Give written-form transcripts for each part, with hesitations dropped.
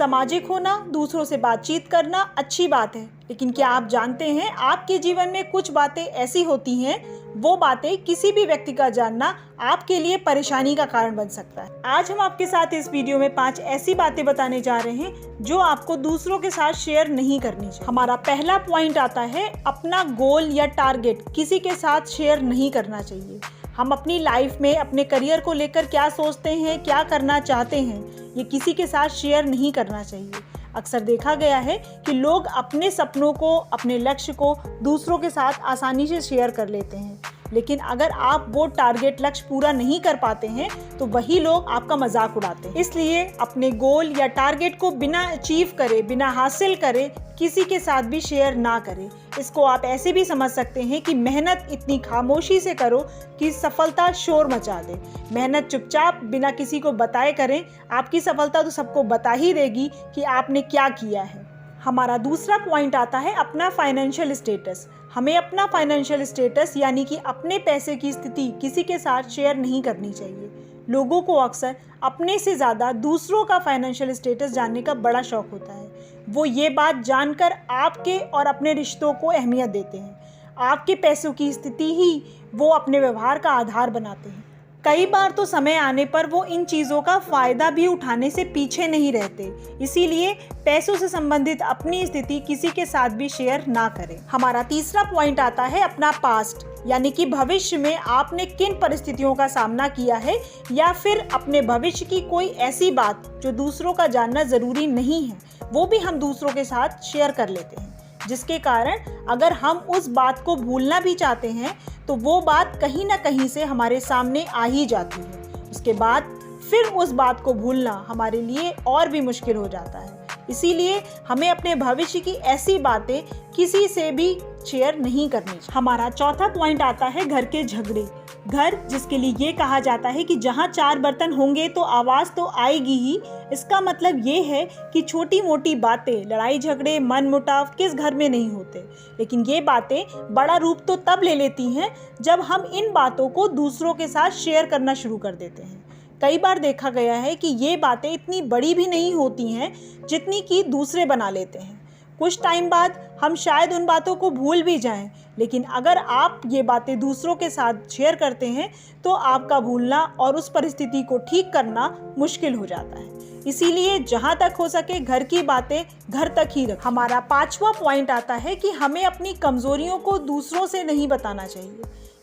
सामाजिक होना, दूसरों से बातचीत करना अच्छी बात है, लेकिन क्या आप जानते हैं आपके जीवन में कुछ बातें ऐसी होती हैं, वो बातें किसी भी व्यक्ति का जानना आपके लिए परेशानी का कारण बन सकता है। आज हम आपके साथ इस वीडियो में 5 ऐसी बातें बताने जा रहे हैं जो आपको दूसरों के साथ शेयर नहीं करनी चाहिए। हमारा पहला पॉइंट आता है, अपना गोल या टारगेट किसी के साथ शेयर नहीं करना चाहिए। हम अपनी लाइफ में अपने करियर को लेकर क्या सोचते हैं, क्या करना चाहते हैं, ये किसी के साथ शेयर नहीं करना चाहिए। अक्सर देखा गया है कि लोग अपने सपनों को, अपने लक्ष्य को दूसरों के साथ आसानी से शेयर कर लेते हैं, लेकिन अगर आप वो टारगेट लक्ष्य पूरा नहीं कर पाते हैं तो वही लोग आपका मजाक उड़ाते हैं। इसलिए अपने गोल या टारगेट को बिना अचीव करे, बिना हासिल करे किसी के साथ भी शेयर ना करें। इसको आप ऐसे भी समझ सकते हैं कि मेहनत इतनी खामोशी से करो कि सफलता शोर मचा दे। मेहनत चुपचाप बिना किसी को बताए करें, आपकी सफलता तो सबको बता ही देगी कि आपने क्या किया है। हमारा दूसरा पॉइंट आता है, अपना फाइनेंशियल स्टेटस। हमें अपना फाइनेंशियल स्टेटस यानी कि अपने पैसे की स्थिति किसी के साथ शेयर नहीं करनी चाहिए। लोगों को अक्सर अपने से ज़्यादा दूसरों का फाइनेंशियल स्टेटस जानने का बड़ा शौक होता है। वो ये बात जानकर आपके और अपने रिश्तों को अहमियत देते हैं। आपके पैसों की स्थिति ही वो अपने व्यवहार का आधार बनाते हैं। कई बार तो समय आने पर वो इन चीज़ों का फ़ायदा भी उठाने से पीछे नहीं रहते। इसीलिए पैसों से संबंधित अपनी स्थिति किसी के साथ भी शेयर ना करें। हमारा तीसरा पॉइंट आता है, अपना पास्ट यानी कि भविष्य में आपने किन परिस्थितियों का सामना किया है, या फिर अपने भविष्य की कोई ऐसी बात जो दूसरों का जानना ज़रूरी नहीं है, वो भी हम दूसरों के साथ शेयर कर लेते हैं, जिसके कारण अगर हम उस बात को भूलना भी चाहते हैं तो वो बात कहीं ना कहीं से हमारे सामने आ ही जाती है। उसके बाद फिर उस बात को भूलना हमारे लिए और भी मुश्किल हो जाता है। इसीलिए हमें अपने भविष्य की ऐसी बातें किसी से भी शेयर नहीं करनी चाहिए। हमारा चौथा पॉइंट आता है, घर के झगड़े। घर जिसके लिए ये कहा जाता है कि जहाँ 4 बर्तन होंगे तो आवाज़ तो आएगी ही। इसका मतलब ये है कि छोटी मोटी बातें, लड़ाई झगड़े, मनमुटाव किस घर में नहीं होते, लेकिन ये बातें बड़ा रूप तो तब ले लेती हैं जब हम इन बातों को दूसरों के साथ शेयर करना शुरू कर देते हैं। कई बार देखा गया है कि ये बातें इतनी बड़ी भी नहीं होती हैं जितनी कि दूसरे बना लेते हैं। कुछ टाइम बाद हम शायद उन बातों को भूल भी जाएं, लेकिन अगर आप ये बातें दूसरों के साथ शेयर करते हैं तो आपका भूलना और उस परिस्थिति को ठीक करना मुश्किल हो जाता है। इसीलिए जहाँ तक हो सके घर की बातें घर तक ही रखें। हमारा 5वां पॉइंट आता है कि हमें अपनी कमजोरियों को दूसरों से नहीं बताना चाहिए।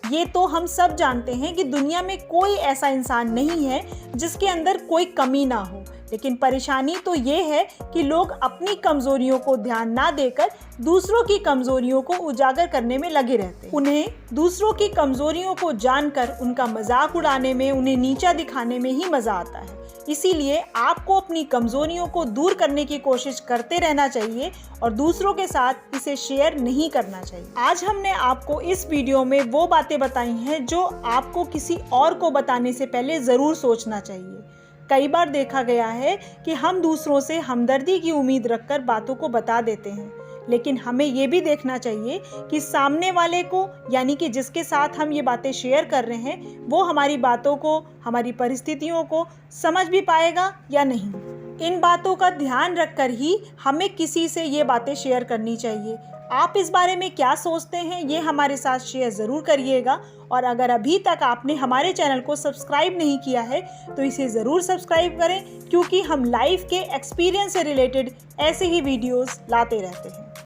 ये तो हम सब जानते हैं कि दुनिया में कोई ऐसा इंसान नहीं है जिसके अंदर कोई कमी ना हो, लेकिन परेशानी तो ये है कि लोग अपनी कमजोरियों को ध्यान ना देकर दूसरों की कमजोरियों को उजागर करने में लगे रहते हैं। उन्हें दूसरों की कमजोरियों को जानकर उनका मजाक उड़ाने में, उन्हें नीचा दिखाने में ही मजा आता है। इसीलिए आपको अपनी कमजोरियों को दूर करने की कोशिश करते रहना चाहिए और दूसरों के साथ इसे शेयर नहीं करना चाहिए। आज हमने आपको इस वीडियो में वो बातें बताई हैं जो आपको किसी और को बताने से पहले ज़रूर सोचना चाहिए। कई बार देखा गया है कि हम दूसरों से हमदर्दी की उम्मीद रखकर बातों को बता देते हैं, लेकिन हमें ये भी देखना चाहिए कि सामने वाले को, यानी कि जिसके साथ हम ये बातें शेयर कर रहे हैं, वो हमारी बातों को, हमारी परिस्थितियों को समझ भी पाएगा या नहीं। इन बातों का ध्यान रखकर ही हमें किसी से ये बातें शेयर करनी चाहिए। आप इस बारे में क्या सोचते हैं, ये हमारे साथ शेयर ज़रूर करिएगा। और अगर अभी तक आपने हमारे चैनल को सब्सक्राइब नहीं किया है तो इसे ज़रूर सब्सक्राइब करें, क्योंकि हम लाइफ के एक्सपीरियंस से रिलेटेड ऐसे ही वीडियोस लाते रहते हैं।